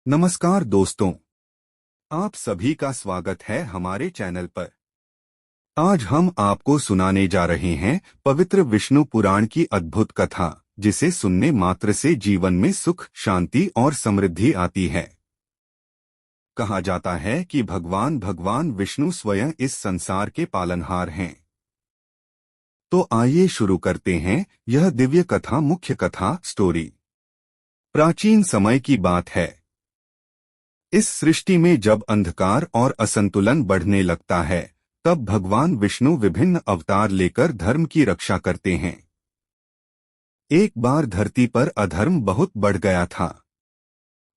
नमस्कार दोस्तों, आप सभी का स्वागत है हमारे चैनल पर। आज हम आपको सुनाने जा रहे हैं पवित्र विष्णु पुराण की अद्भुत कथा, जिसे सुनने मात्र से जीवन में सुख, शांति और समृद्धि आती है। कहा जाता है कि भगवान विष्णु स्वयं इस संसार के पालनहार हैं। तो आइए शुरू करते हैं यह दिव्य कथा। मुख्य कथा स्टोरी। प्राचीन समय की बात है। इस सृष्टि में जब अंधकार और असंतुलन बढ़ने लगता है, तब भगवान विष्णु विभिन्न अवतार लेकर धर्म की रक्षा करते हैं। एक बार धरती पर अधर्म बहुत बढ़ गया था।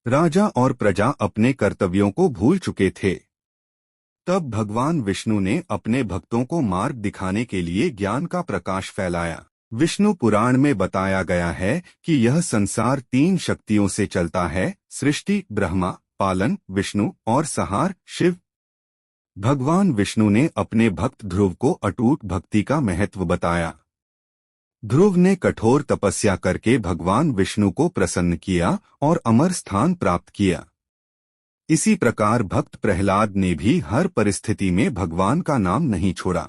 राजा और प्रजा अपने कर्तव्यों को भूल चुके थे। तब भगवान विष्णु ने अपने भक्तों को मार्ग दिखाने के लिए ज्ञान का प्रकाश फैलाया। विष्णु पुराण में बताया गया है कि यह संसार 3 शक्तियों से चलता है: सृष्टि ब्रह्मा, पालन विष्णु और संहार शिव। भगवान विष्णु ने अपने भक्त ध्रुव को अटूट भक्ति का महत्व बताया। ध्रुव ने कठोर तपस्या करके भगवान विष्णु को प्रसन्न किया और अमर स्थान प्राप्त किया। इसी प्रकार भक्त प्रहलाद ने भी हर परिस्थिति में भगवान का नाम नहीं छोड़ा।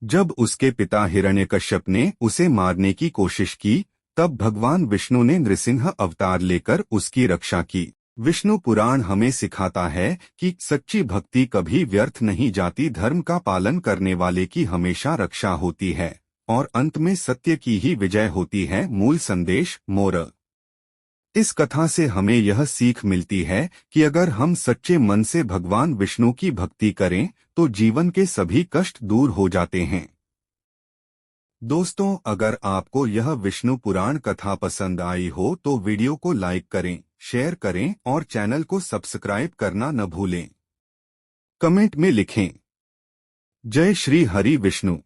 जब उसके पिता हिरण्यकश्यप ने उसे मारने की कोशिश की, तब भगवान विष्णु ने नृसिंह अवतार लेकर उसकी रक्षा की। विष्णु पुराण हमें सिखाता है कि सच्ची भक्ति कभी व्यर्थ नहीं जाती। धर्म का पालन करने वाले की हमेशा रक्षा होती है और अंत में सत्य की ही विजय होती है। मूल संदेश मोरल। इस कथा से हमें यह सीख मिलती है कि अगर हम सच्चे मन से भगवान विष्णु की भक्ति करें तो जीवन के सभी कष्ट दूर हो जाते हैं। दोस्तों, अगर आपको यह विष्णु पुराण कथा पसंद आई हो तो वीडियो को लाइक करें, शेयर करें और चैनल को सब्सक्राइब करना न भूलें। कमेंट में लिखें जय श्री हरि विष्णु।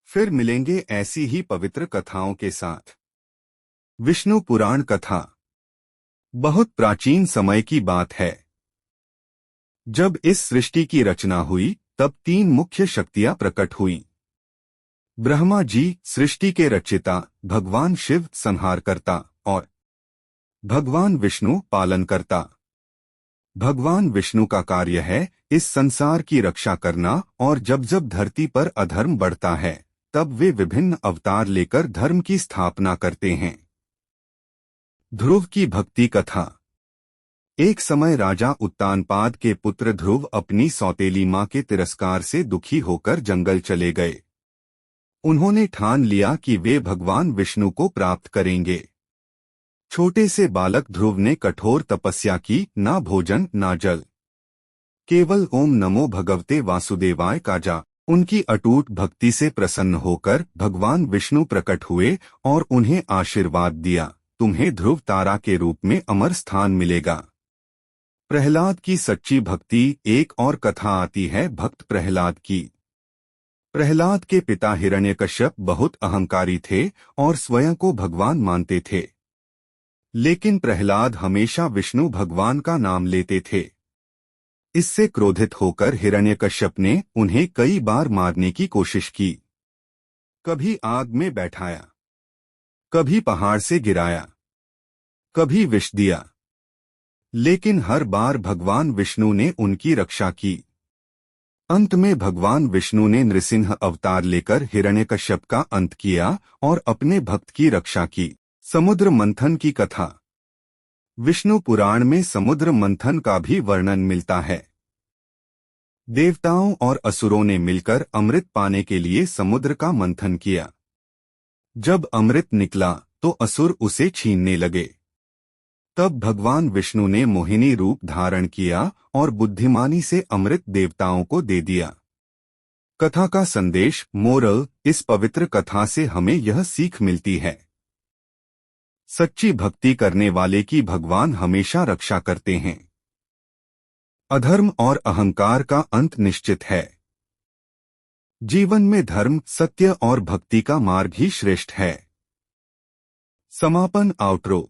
फिर मिलेंगे ऐसी ही पवित्र कथाओं के साथ। विष्णु पुराण कथा। बहुत प्राचीन समय की बात है। जब इस सृष्टि की रचना हुई, तब 3 मुख्य शक्तियां प्रकट हुईं। ब्रह्मा जी सृष्टि के रचयिता, भगवान शिव संहारकर्ता और भगवान विष्णु पालन करता। भगवान विष्णु का कार्य है इस संसार की रक्षा करना, और जब जब धरती पर अधर्म बढ़ता है, तब वे विभिन्न अवतार लेकर धर्म की स्थापना करते हैं। ध्रुव की भक्ति कथा। एक समय राजा उत्तानपाद के पुत्र ध्रुव अपनी सौतेली मां के तिरस्कार से दुखी होकर जंगल चले गए। उन्होंने ठान लिया कि वे भगवान विष्णु को प्राप्त करेंगे। छोटे से बालक ध्रुव ने कठोर तपस्या की, ना भोजन ना जल, केवल ओम नमो भगवते वासुदेवाय का जाप। उनकी अटूट भक्ति से प्रसन्न होकर भगवान विष्णु प्रकट हुए और उन्हें आशीर्वाद दिया, तुम्हें ध्रुव तारा के रूप में अमर स्थान मिलेगा। प्रहलाद की सच्ची भक्ति। एक और कथा आती है भक्त प्रहलाद की। प्रहलाद के पिता हिरण्यकश्यप बहुत अहंकारी थे और स्वयं को भगवान मानते थे। लेकिन प्रहलाद हमेशा विष्णु भगवान का नाम लेते थे। इससे क्रोधित होकर हिरण्यकश्यप ने उन्हें कई बार मारने की कोशिश की। कभी आग में बैठाया, कभी पहाड़ से गिराया, कभी विष दिया, लेकिन हर बार भगवान विष्णु ने उनकी रक्षा की। अंत में भगवान विष्णु ने नृसिंह अवतार लेकर हिरण्यकश्यप का अंत किया और अपने भक्त की रक्षा की। समुद्र मंथन की कथा। विष्णु पुराण में समुद्र मंथन का भी वर्णन मिलता है। देवताओं और असुरों ने मिलकर अमृत पाने के लिए समुद्र का मंथन किया। जब अमृत निकला तो असुर उसे छीनने लगे। तब भगवान विष्णु ने मोहिनी रूप धारण किया और बुद्धिमानी से अमृत देवताओं को दे दिया। कथा का संदेश मोरल। इस पवित्र कथा से हमें यह सीख मिलती है, सच्ची भक्ति करने वाले की भगवान हमेशा रक्षा करते हैं। अधर्म और अहंकार का अंत निश्चित है। जीवन में धर्म, सत्य और भक्ति का मार्ग ही श्रेष्ठ है। समापन आउटरो।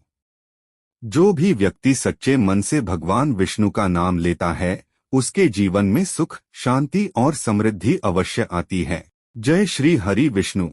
जो भी व्यक्ति सच्चे मन से भगवान विष्णु का नाम लेता है, उसके जीवन में सुख, शांति और समृद्धि अवश्य आती है। जय श्री हरि विष्णु।